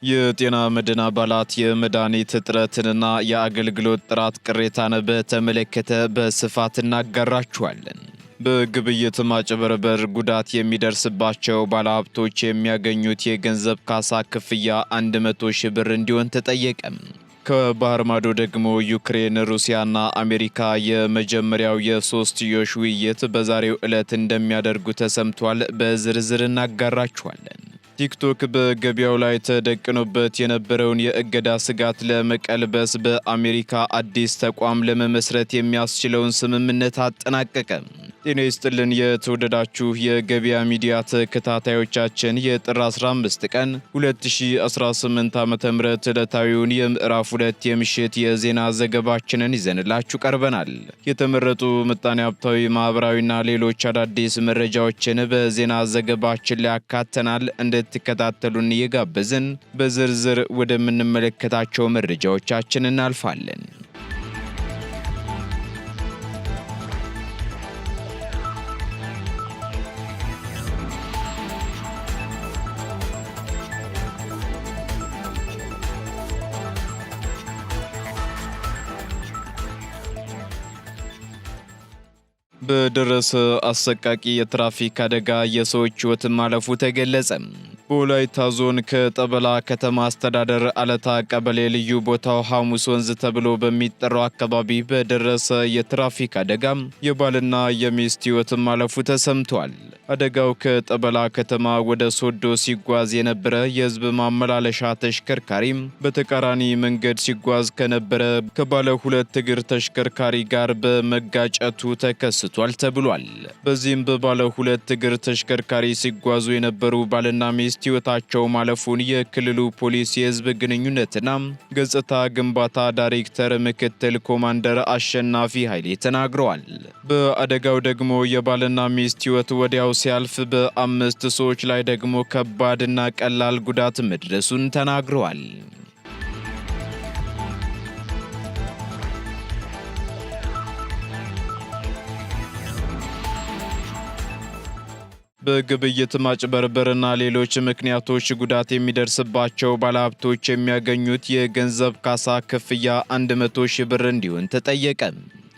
የጤና መድን አባላት የመድኃኒት እጥረትንና የአገልግሎት ጥራት ቅሬታን በተመለከተ በስፋት እናጋራችኋለን። በግብይት ማጭበርበር ጉዳት የሚደርስባቸው ባለሀብቶች የሚያገኙት የገንዘብ ካሳ ክፍያ 100 ሺህ ብር እንዲሆን ተጠየቀም። ከባህር ማዶ ደግሞ ዩክሬን፣ ሩሲያና አሜሪካ የመጀመሪያው የሶስትዮሽ ውይይት በዛሬው ዕለት እንደሚያደርጉ ተሰምቷል። በዝርዝር እናጋራችኋለን። ቲክቶክ በገበያው ላይ ተደቅኖበት የነበረውን የእገዳ ስጋት ለመቀልበስ በአሜሪካ አዲስ ተቋም ለመመስረት የሚያስችለውን ስምምነት አጠናቀቀ። ጤና ይስጥልን የተወደዳችሁ የገበያ ሚዲያ ተከታታዮቻችን የጥር 15 ቀን 2018 ዓ.ም ዕለታዊውን የምዕራፍ 2 የምሽት የዜና ዘገባችንን ይዘንላችሁ ቀርበናል። የተመረጡ ምጣኔ ሀብታዊ፣ ማህበራዊና ሌሎች አዳዲስ መረጃዎችን በዜና ዘገባችን ላይ አካተናል። እንድትከታተሉን እየጋበዝን በዝርዝር ወደምንመለከታቸው መረጃዎቻችን እናልፋለን። በደረሰ አሰቃቂ የትራፊክ አደጋ የሰዎች ሕይወት ማለፉ ተገለጸ። በወላይታ ዞን ከጠበላ ከተማ አስተዳደር አለታ ቀበሌ ልዩ ቦታው ሐሙስ ወንዝ ተብሎ በሚጠራው አካባቢ በደረሰ የትራፊክ አደጋ የባልና የሚስት ሕይወት ማለፉ ተሰምቷል። አደጋው ከጠበላ ከተማ ወደ ሶዶ ሲጓዝ የነበረ የሕዝብ ማመላለሻ ተሽከርካሪ በተቃራኒ መንገድ ሲጓዝ ከነበረ ከባለ ሁለት እግር ተሽከርካሪ ጋር በመጋጨቱ ተከስቷል ተብሏል። በዚህም በባለ ሁለት እግር ተሽከርካሪ ሲጓዙ የነበሩ ባልና ሚስት ሕይወታቸው ማለፉን የክልሉ ፖሊስ የሕዝብ ግንኙነትና ገጽታ ግንባታ ዳይሬክተር ምክትል ኮማንደር አሸናፊ ኃይሌ ተናግረዋል። በአደጋው ደግሞ የባልና ሚስት ሕይወት ወዲያው ሲያልፍ በአምስት ሰዎች ላይ ደግሞ ከባድና ቀላል ጉዳት መድረሱን ተናግረዋል። በግብይት ማጭበርበርና ሌሎች ምክንያቶች ጉዳት የሚደርስባቸው ባለሀብቶች የሚያገኙት የገንዘብ ካሳ ክፍያ 100 ሺህ ብር እንዲሆን ተጠየቀ።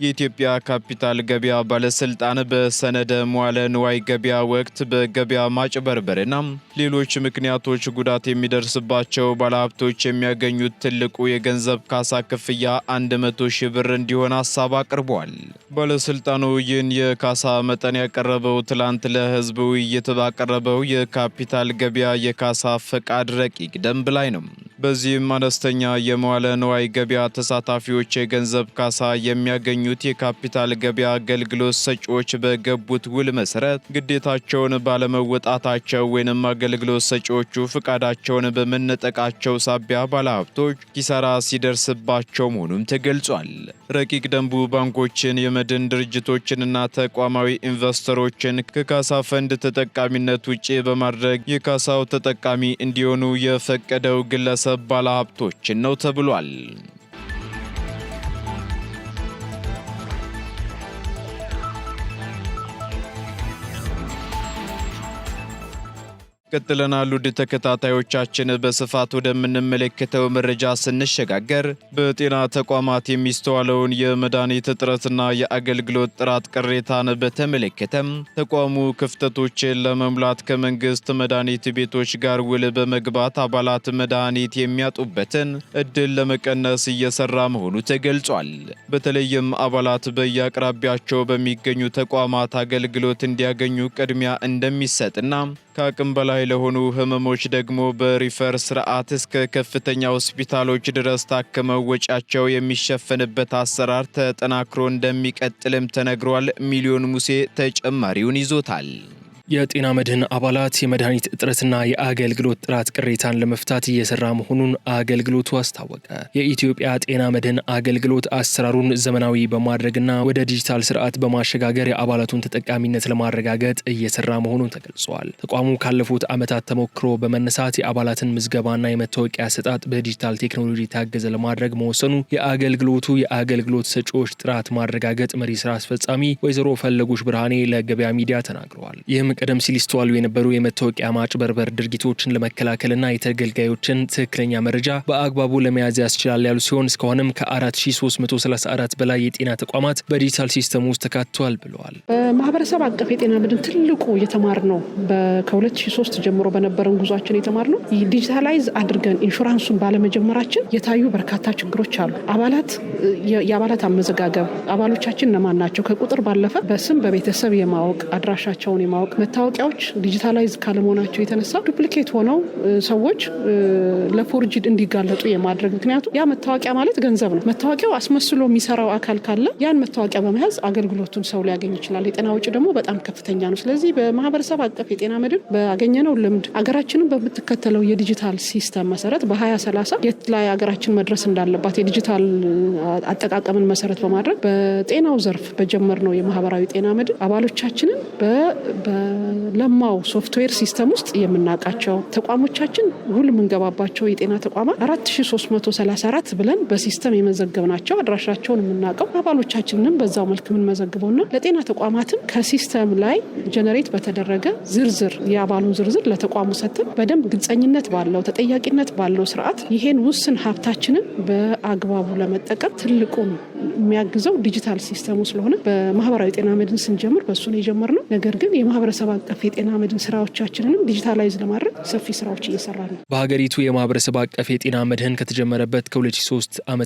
የኢትዮጵያ ካፒታል ገበያ ባለስልጣን በሰነደ መዋለ ንዋይ ገበያ ወቅት በገበያ ማጭበርበርና ሌሎች ምክንያቶች ጉዳት የሚደርስባቸው ባለሀብቶች የሚያገኙት ትልቁ የገንዘብ ካሳ ክፍያ 100 ሺህ ብር እንዲሆን ሀሳብ አቅርቧል። ባለስልጣኑ ይህን የካሳ መጠን ያቀረበው ትላንት ለሕዝብ ውይይት ባቀረበው የካፒታል ገበያ የካሳ ፈቃድ ረቂቅ ደንብ ላይ ነው። በዚህም አነስተኛ የመዋለ ንዋይ ገበያ ተሳታፊዎች የገንዘብ ካሳ የሚያገኙት የካፒታል ገበያ አገልግሎት ሰጪዎች በገቡት ውል መሰረት ግዴታቸውን ባለመወጣታቸው ወይንም አገልግሎት ሰጪዎቹ ፍቃዳቸውን በመነጠቃቸው ሳቢያ ባለሀብቶች ኪሳራ ሲደርስባቸው መሆኑም ተገልጿል። ረቂቅ ደንቡ ባንኮችን፣ የመድን ድርጅቶችንና ተቋማዊ ኢንቨስተሮችን ከካሳ ፈንድ ተጠቃሚነት ውጪ በማድረግ የካሳው ተጠቃሚ እንዲሆኑ የፈቀደው ግለሰብ ባለሀብቶችን ነው ተብሏል። ቀጥለናል። ውድ ተከታታዮቻችን በስፋት ወደምንመለከተው መረጃ ስንሸጋገር በጤና ተቋማት የሚስተዋለውን የመድኃኒት እጥረትና የአገልግሎት ጥራት ቅሬታን በተመለከተም ተቋሙ ክፍተቶችን ለመሙላት ከመንግስት መድኃኒት ቤቶች ጋር ውል በመግባት አባላት መድኃኒት የሚያጡበትን እድል ለመቀነስ እየሰራ መሆኑ ተገልጿል። በተለይም አባላት በየአቅራቢያቸው በሚገኙ ተቋማት አገልግሎት እንዲያገኙ ቅድሚያ እንደሚሰጥና ከአቅም በላይ ለሆኑ ህመሞች ደግሞ በሪፈር ስርዓት እስከ ከፍተኛ ሆስፒታሎች ድረስ ታክመው ወጪያቸው የሚሸፈንበት አሰራር ተጠናክሮ እንደሚቀጥልም ተነግሯል። ሚሊዮን ሙሴ ተጨማሪውን ይዞታል። የጤና መድህን አባላት የመድኃኒት እጥረትና የአገልግሎት ጥራት ቅሬታን ለመፍታት እየሰራ መሆኑን አገልግሎቱ አስታወቀ። የኢትዮጵያ ጤና መድህን አገልግሎት አሰራሩን ዘመናዊ በማድረግና ወደ ዲጂታል ስርዓት በማሸጋገር የአባላቱን ተጠቃሚነት ለማረጋገጥ እየሰራ መሆኑን ተገልጿል። ተቋሙ ካለፉት ዓመታት ተሞክሮ በመነሳት የአባላትን ምዝገባና የመታወቂያ አሰጣጥ በዲጂታል ቴክኖሎጂ ታገዘ ለማድረግ መወሰኑ የአገልግሎት ሰጪዎች ጥራት ማረጋገጥ መሪ ስራ አስፈጻሚ ወይዘሮ ፈለጉሽ ብርሃኔ ለገበያ ሚዲያ ተናግረዋል። ይህም ቀደም ሲል ይስተዋሉ የነበሩ የመታወቂያ ማጭበርበር ድርጊቶችን ለመከላከልና የተገልጋዮችን ትክክለኛ መረጃ በአግባቡ ለመያዝ ያስችላል ያሉ ሲሆን እስካሁንም ከ4334 በላይ የጤና ተቋማት በዲጂታል ሲስተም ውስጥ ተካተዋል ብለዋል። በማህበረሰብ አቀፍ የጤና መድን ትልቁ የተማርነው ከ2003 ጀምሮ በነበረን ጉዟችን የተማርነው ዲጂታላይዝ አድርገን ኢንሹራንሱን ባለመጀመራችን የታዩ በርካታ ችግሮች አሉ። የአባላት አመዘጋገብ፣ አባሎቻችን እነማን ናቸው ከቁጥር ባለፈ በስም በቤተሰብ የማወቅ አድራሻቸውን የማወቅ መታወቂያዎች ዲጂታላይዝ ካለመሆናቸው የተነሳ ዱፕሊኬት ሆነው ሰዎች ለፎርጅድ እንዲጋለጡ የማድረግ ምክንያቱ ያ መታወቂያ ማለት ገንዘብ ነው። መታወቂያው አስመስሎ የሚሰራው አካል ካለ ያን መታወቂያ በመያዝ አገልግሎቱን ሰው ሊያገኝ ይችላል። የጤና ወጪ ደግሞ በጣም ከፍተኛ ነው። ስለዚህ በማህበረሰብ አቀፍ የጤና መድን ባገኘነው ልምድ አገራችንን በምትከተለው የዲጂታል ሲስተም መሰረት በ2030 የት ላይ አገራችን መድረስ እንዳለባት የዲጂታል አጠቃቀምን መሰረት በማድረግ በጤናው ዘርፍ በጀመርነው የማህበራዊ ጤና መድን አባሎቻችንን በለማው ሶፍትዌር ሲስተም ውስጥ የምናውቃቸው ተቋሞቻችን ውል የምንገባባቸው የጤና ተቋማት 4334 ብለን በሲስተም የመዘገብናቸው አድራሻቸውን የምናውቀው አባሎቻችንንም በዛው መልክ የምንመዘግበውና ለጤና ተቋማትም ከሲስተም ላይ ጀነሬት በተደረገ ዝርዝር የአባሉን ዝርዝር ለተቋሙ ሰጥተን በደንብ ግልጸኝነት ባለው ተጠያቂነት ባለው ስርዓት ይሄን ውስን ሀብታችንን በአግባቡ ለመጠቀም ትልቁን የሚያግዘው ዲጂታል ሲስተሙ ስለሆነ በማህበራዊ ጤና መድን ስንጀምር በሱ ነው የጀመርነው። ነገር ግን የማህበረሰብ አቀፍ የጤና መድን ስራዎቻችንንም ዲጂታላይዝ ለማድረግ ሰፊ ስራዎች እየሰራ ነው። በሀገሪቱ የማህበረሰብ አቀፍ የጤና መድህን ከተጀመረበት ከ2003 ዓ.ም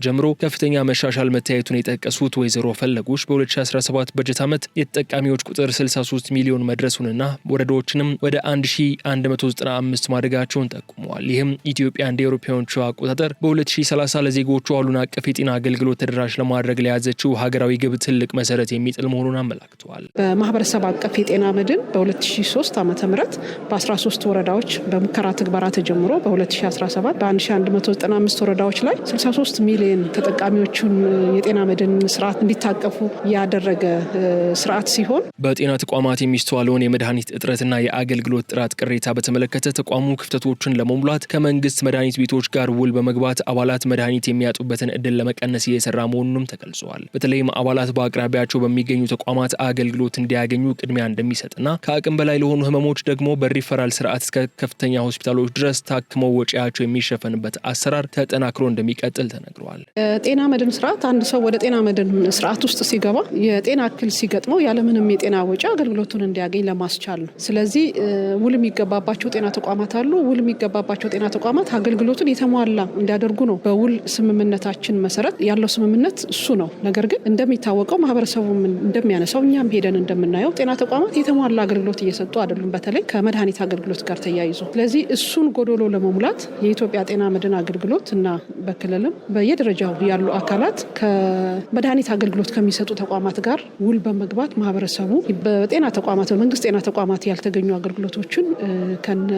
ጀምሮ ከፍተኛ መሻሻል መታየቱን የጠቀሱት ወይዘሮ ፈለጉሽ በ2017 በጀት ዓመት የተጠቃሚዎች ቁጥር 63 ሚሊዮን መድረሱንና ወረዳዎችንም ወደ 1195 ማደጋቸውን ጠቁመዋል። ይህም ኢትዮጵያ እንደ አውሮፓውያኖቹ አቆጣጠር በ2030 ለዜጎቹ ሁሉን አቀፍ የጤና አገልግሎት ተደራሽ ለማድረግ ለያዘችው ሀገራዊ ግብ ትልቅ መሰረት የሚጥል መሆኑን አመላክተዋል። በማህበረሰብ አቀፍ የጤና መድን በ2003 ዓ.ም በ13 ወረዳዎች በሙከራ ትግበራ ተጀምሮ በ2017 በ1195 ወረዳዎች ላይ 63 ሚሊዮን ተጠቃሚዎቹን የጤና መድን ስርዓት እንዲታቀፉ ያደረገ ስርዓት ሲሆን በጤና ተቋማት የሚስተዋለውን የመድኃኒት እጥረትና የአገልግሎት ጥራት ቅሬታ በተመለከተ ተቋሙ ክፍተቶችን ለመሙላት ከመንግስት መድኃኒት ቤቶች ጋር ውል በመግባት አባላት መድኃኒት የሚያጡበትን እድል ለመቀነስ እየሰራ መሆኑንም ተገልጿል። በተለይም አባላት በአቅራቢያቸው በሚገኙ ተቋማት አገልግሎት እንዲያገኙ ቅድሚያ እንደሚሰጥና ከአቅም በላይ ለሆኑ ህመሞች ደግሞ በሪፈራል ስርዓት እስከ ከፍተኛ ሆስፒታሎች ድረስ ታክመው ወጪያቸው የሚሸፈንበት አሰራር ተጠናክሮ እንደሚቀጥል ተነግሯል። ጤና መድን ስርዓት አንድ ሰው ወደ ጤና መድን ስርዓት ውስጥ ሲገባ የጤና እክል ሲገጥመው ያለምንም የጤና ወጪ አገልግሎቱን እንዲያገኝ ለማስቻል ነው። ስለዚህ ውል የሚገባባቸው ጤና ተቋማት አሉ። ውል የሚገባባቸው ጤና ተቋማት አገልግሎቱን የተሟላ እንዲያደርጉ ነው በውል ስምምነታችን መሰረት ያለው ስምምነት እሱ ነው። ነገር ግን እንደሚታወቀው ማህበረሰቡ እንደሚያነሳው እኛም ሄደን እንደምናየው ጤና ተቋማት የተሟላ አገልግሎት እየሰጡ አይደሉም፣ በተለይ ከመድኃኒት አገልግሎት ጋር ተያይዞ። ስለዚህ እሱን ጎዶሎ ለመሙላት የኢትዮጵያ ጤና መድን አገልግሎት እና በክልልም በየደረጃው ያሉ አካላት ከመድኃኒት አገልግሎት ከሚሰጡ ተቋማት ጋር ውል በመግባት ማህበረሰቡ በጤና ተቋማት በመንግስት ጤና ተቋማት ያልተገኙ አገልግሎቶችን ከነ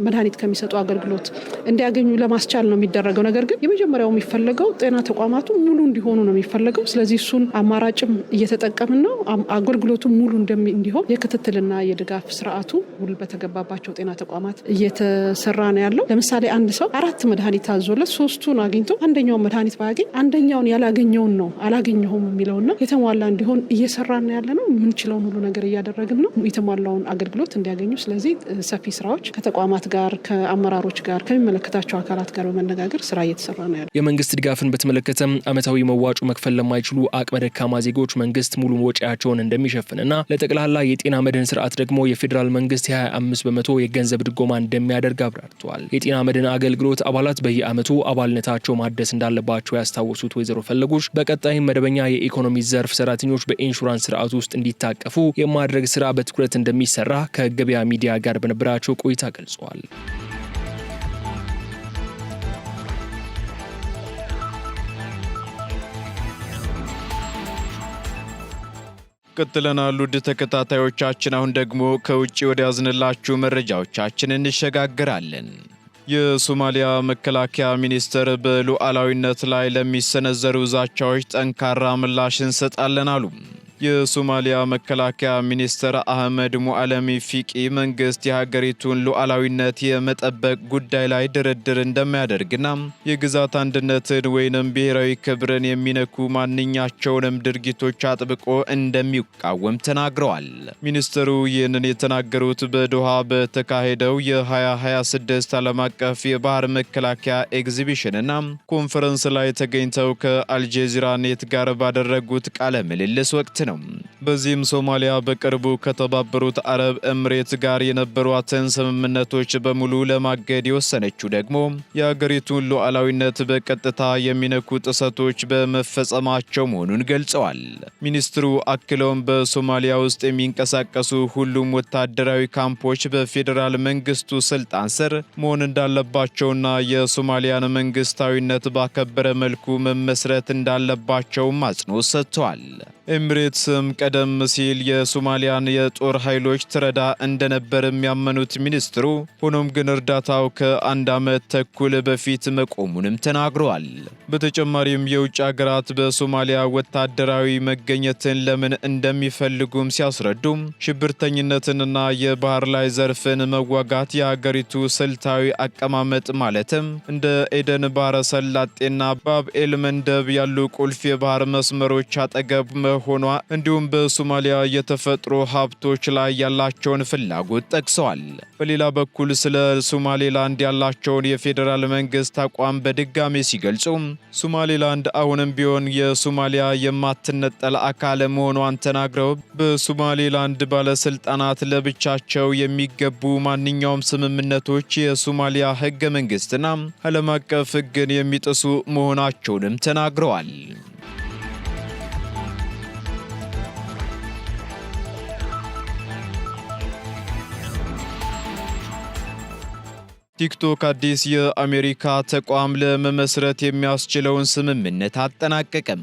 መድኃኒት ከሚሰጡ አገልግሎት እንዲያገኙ ለማስቻል ነው የሚደረገው። ነገር ግን የመጀመሪያው የሚፈለገው ጤና ተቋማቱ ሙሉ እንዲሆኑ ነው የሚፈለገው። ስለዚህ እሱን አማራጭም እየተጠቀምን ነው። አገልግሎቱ ሙሉ እንዲሆን የክትትልና የድጋፍ ስርዓቱ ውል በተገባባቸው ጤና ተቋማት እየተሰራ ነው ያለው። ለምሳሌ አንድ ሰው 4 መድኃኒት ታዞለት 3ቱን አግኝቶ አንደኛውን መድኃኒት ባያገኝ አንደኛውን ያላገኘውን ነው አላገኘሁም የሚለውና የተሟላ እንዲሆን እየሰራን ያለ ነው። የምንችለውን ሁሉ ነገር እያደረግን ነው የተሟላውን አገልግሎት እንዲያገኙ። ስለዚህ ሰፊ ስራዎች ከተቋማት ጋር ከአመራሮች ጋር ከሚመለከታቸው አካላት ጋር በመነጋገር ስራ እየተሰራ ነው ያለው። የመንግስት ድጋፍን በተመለከተ ዓመታዊ መዋጮ መክፈል ለማይችሉ አቅመ ደካማ ዜጎች መንግስት ሙሉ ወጪያቸውን እንደሚሸፍንና ለጠቅላላ የጤና መድህን ስርዓት ደግሞ የፌዴራል መንግስት 25 በመቶ የገንዘብ ድጎማ እንደሚያደርግ አብራርተዋል። የጤና መድህን አገልግሎት አባላት በየዓመቱ አባልነታቸው ማደስ እንዳለባቸው ያስታወሱት ወይዘሮ ፈለጉሽ በቀጣይም መደበኛ የኢኮኖሚ ዘርፍ ሰራተኞች በኢንሹራንስ ስርዓት ውስጥ እንዲታቀፉ የማድረግ ስራ በትኩረት እንደሚሰራ ከገበያ ሚዲያ ጋር በነበራቸው ቆይታ ገልጸዋል። ቀጥለናል ውድ ተከታታዮቻችን። አሁን ደግሞ ከውጪ ወደ ያዝንላችሁ መረጃዎቻችን እንሸጋግራለን። የሶማሊያ መከላከያ ሚኒስትር በሉዓላዊነት ላይ ለሚሰነዘሩ ዛቻዎች ጠንካራ ምላሽ እንሰጣለን አሉ። የሶማሊያ መከላከያ ሚኒስትር አህመድ ሙአለም ፊቂ መንግስት የሀገሪቱን ሉዓላዊነት የመጠበቅ ጉዳይ ላይ ድርድር እንደማያደርግና የግዛት አንድነትን ወይንም ብሔራዊ ክብርን የሚነኩ ማንኛቸውንም ድርጊቶች አጥብቆ እንደሚቃወም ተናግረዋል። ሚኒስትሩ ይህንን የተናገሩት በዶሃ በተካሄደው የ2026 ዓለም አቀፍ የባህር መከላከያ ኤግዚቢሽንና ኮንፈረንስ ላይ ተገኝተው ከአልጀዚራ ኔት ጋር ባደረጉት ቃለ ምልልስ ወቅት ነው። በዚህም ሶማሊያ በቅርቡ ከተባበሩት አረብ ኤምሬት ጋር የነበሯትን ስምምነቶች በሙሉ ለማገድ የወሰነችው ደግሞ የሀገሪቱን ሉዓላዊነት በቀጥታ የሚነኩ ጥሰቶች በመፈጸማቸው መሆኑን ገልጸዋል። ሚኒስትሩ አክለውም በሶማሊያ ውስጥ የሚንቀሳቀሱ ሁሉም ወታደራዊ ካምፖች በፌዴራል መንግስቱ ስልጣን ስር መሆን እንዳለባቸውና የሶማሊያን መንግስታዊነት ባከበረ መልኩ መመስረት እንዳለባቸውም አጽንኦት ሰጥተዋል። ኤምሬትስም ቀደም ሲል የሶማሊያን የጦር ኃይሎች ትረዳ እንደነበር የሚያመኑት ሚኒስትሩ ሆኖም ግን እርዳታው ከ1 ዓመት ተኩል በፊት መቆሙንም ተናግረዋል። በተጨማሪም የውጭ ሀገራት በሶማሊያ ወታደራዊ መገኘትን ለምን እንደሚፈልጉም ሲያስረዱም ሽብርተኝነትንና የባህር ላይ ዘርፍን መዋጋት የሀገሪቱ ስልታዊ አቀማመጥ ማለትም እንደ ኤደን ባህረ ሰላጤና ባብኤል መንደብ ያሉ ቁልፍ የባህር መስመሮች አጠገብ መሆኗ እንዲሁም በሶማሊያ የተፈጥሮ ሀብቶች ላይ ያላቸውን ፍላጎት ጠቅሰዋል። በሌላ በኩል ስለ ሶማሌላንድ ያላቸውን የፌዴራል መንግስት አቋም በድጋሚ ሲገልጹ ሶማሌላንድ አሁንም ቢሆን የሶማሊያ የማትነጠል አካል መሆኗን ተናግረው በሶማሌላንድ ባለስልጣናት ለብቻቸው የሚገቡ ማንኛውም ስምምነቶች የሶማሊያ ህገ መንግስትና ዓለም አቀፍ ህግን የሚጥሱ መሆናቸውንም ተናግረዋል። ቲክቶክ አዲስ የአሜሪካ ተቋም ለመመስረት የሚያስችለውን ስምምነት አጠናቀቀም።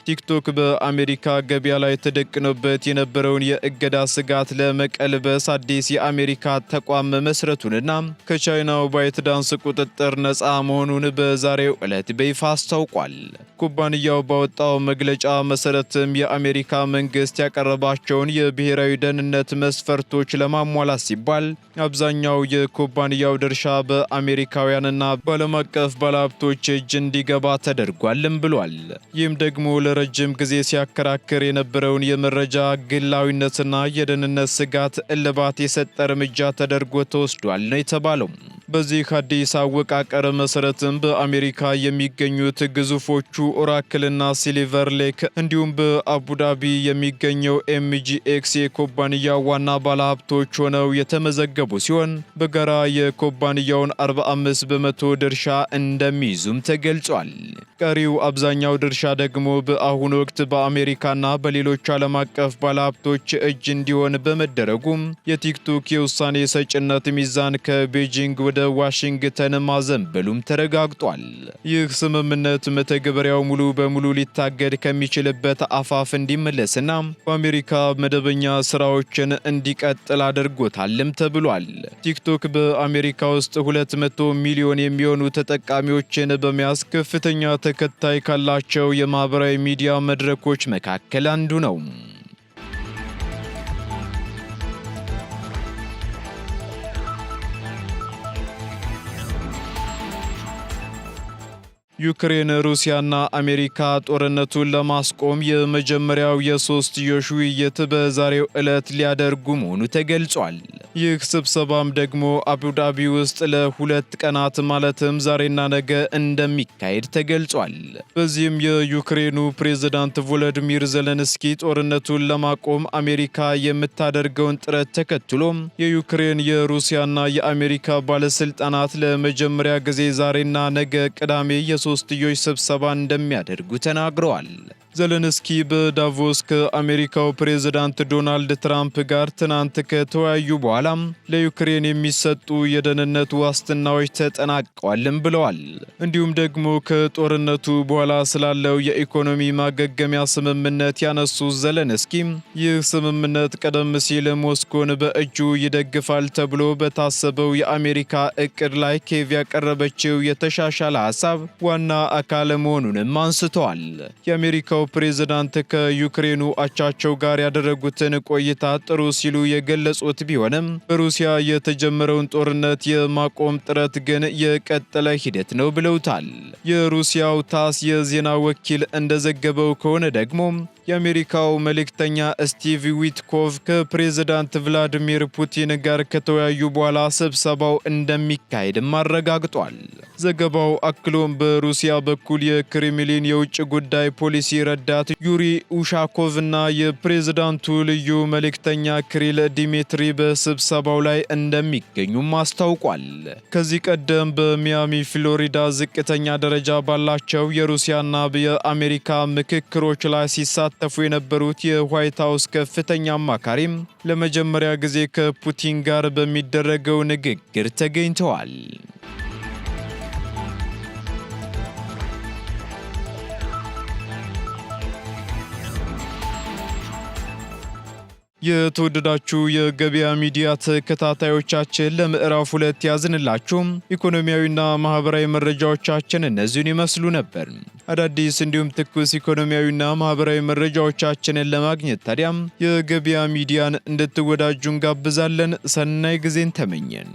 ቲክቶክ በአሜሪካ ገበያ ላይ ተደቅኖበት የነበረውን የእገዳ ስጋት ለመቀልበስ አዲስ የአሜሪካ ተቋም መመስረቱንና ከቻይናው ባይትዳንስ ቁጥጥር ነፃ መሆኑን በዛሬው ዕለት በይፋ አስታውቋል። ኩባንያው ባወጣው መግለጫ መሰረትም የአሜሪካ መንግስት ያቀረባቸውን የብሔራዊ ደህንነት መስፈርቶች ለማሟላት ሲባል አብዛኛው የኩባንያው ድርሻ በአሜሪካውያንና በዓለም አቀፍ ባለሀብቶች እጅ እንዲገባ ተደርጓልም ብሏል። ይህም ደግሞ ለረጅም ጊዜ ሲያከራክር የነበረውን የመረጃ ግላዊነትና የደህንነት ስጋት እልባት የሰጠ እርምጃ ተደርጎ ተወስዷል ነው የተባለው። በዚህ አዲስ አወቃቀር መሰረትም በአሜሪካ የሚገኙት ግዙፎቹ ኦራክልና ሲልቨር ሌክ እንዲሁም በአቡዳቢ የሚገኘው ኤምጂኤክስ የኩባንያ ዋና ባለሀብቶች ሆነው የተመዘገቡ ሲሆን በጋራ የኩባንያውን 45 በመቶ ድርሻ እንደሚይዙም ተገልጿል። ቀሪው አብዛኛው ድርሻ ደግሞ በአሁኑ ወቅት በአሜሪካና በሌሎች ዓለም አቀፍ ባለሀብቶች እጅ እንዲሆን በመደረጉም የቲክቶክ የውሳኔ ሰጭነት ሚዛን ከቤጂንግ ወደ ዋሽንግተን ማዘንበሉም ተረጋግጧል። ይህ ስምምነት መተግበሪያው ሙሉ በሙሉ ሊታገድ ከሚችልበት አፋፍ እንዲመለስና በአሜሪካ መደበኛ ስራዎችን እንዲቀጥል አድርጎታልም ተብሏል። ቲክቶክ በአሜሪካ ውስጥ 200 ሚሊዮን የሚሆኑ ተጠቃሚዎችን በመያዝ ከፍተኛ ተከታይ ካላቸው የማህበራዊ ሚዲያ መድረኮች መካከል አንዱ ነው። ዩክሬን፣ ሩሲያና አሜሪካ ጦርነቱን ለማስቆም የመጀመሪያው የሶስትዮሽ ውይይት በዛሬው ዕለት ሊያደርጉ መሆኑ ተገልጿል። ይህ ስብሰባም ደግሞ አቡዳቢ ውስጥ ለ2 ቀናት ማለትም ዛሬና ነገ እንደሚካሄድ ተገልጿል። በዚህም የዩክሬኑ ፕሬዝዳንት ቮሎዲሚር ዜሌንስኪ ጦርነቱን ለማቆም አሜሪካ የምታደርገውን ጥረት ተከትሎ የዩክሬን የሩሲያና የአሜሪካ ባለስልጣናት ለመጀመሪያ ጊዜ ዛሬና ነገ ቅዳሜ የሶስትዮሽ ስብሰባ እንደሚያደርጉ ተናግረዋል። ዜሌንስኪ በዳቮስ ከአሜሪካው ፕሬዝዳንት ዶናልድ ትራምፕ ጋር ትናንት ከተወያዩ በኋላም ለዩክሬን የሚሰጡ የደህንነት ዋስትናዎች ተጠናቀዋልም ብለዋል። እንዲሁም ደግሞ ከጦርነቱ በኋላ ስላለው የኢኮኖሚ ማገገሚያ ስምምነት ያነሱት ዜሌንስኪ ይህ ስምምነት ቀደም ሲል ሞስኮን በእጁ ይደግፋል ተብሎ በታሰበው የአሜሪካ እቅድ ላይ ኬቭ ያቀረበችው የተሻሻለ ሀሳብ ዋና አካል መሆኑንም አንስተዋል። የአሜሪካው ፕሬዝዳንት ከዩክሬኑ አቻቸው ጋር ያደረጉትን ቆይታ ጥሩ ሲሉ የገለጹት ቢሆንም በሩሲያ የተጀመረውን ጦርነት የማቆም ጥረት ግን የቀጠለ ሂደት ነው ብለውታል። የሩሲያው ታስ የዜና ወኪል እንደዘገበው ከሆነ ደግሞ የአሜሪካው መልእክተኛ ስቲቭ ዊትኮቭ ከፕሬዝዳንት ቭላዲሚር ፑቲን ጋር ከተወያዩ በኋላ ስብሰባው እንደሚካሄድም አረጋግጧል። ዘገባው አክሎም በሩሲያ በኩል የክሬምሊን የውጭ ጉዳይ ፖሊሲ ረዳት ዩሪ ኡሻኮቭ እና የፕሬዝዳንቱ ልዩ መልእክተኛ ክሪል ዲሚትሪ በስብሰባው ላይ እንደሚገኙም አስታውቋል። ከዚህ ቀደም በሚያሚ ፍሎሪዳ ዝቅተኛ ደረጃ ባላቸው የሩሲያና የአሜሪካ ምክክሮች ላይ ሲሳተፉ የነበሩት የዋይት ሃውስ ከፍተኛ አማካሪም ለመጀመሪያ ጊዜ ከፑቲን ጋር በሚደረገው ንግግር ተገኝተዋል። የተወደዳችሁ የገበያ ሚዲያ ተከታታዮቻችን ለምዕራፍ 2 ያዝንላችሁ ኢኮኖሚያዊና ማህበራዊ መረጃዎቻችን እነዚህን ይመስሉ ነበር። አዳዲስ እንዲሁም ትኩስ ኢኮኖሚያዊና ማህበራዊ መረጃዎቻችንን ለማግኘት ታዲያም የገበያ ሚዲያን እንድትወዳጁ እንጋብዛለን። ሰናይ ጊዜን ተመኘን።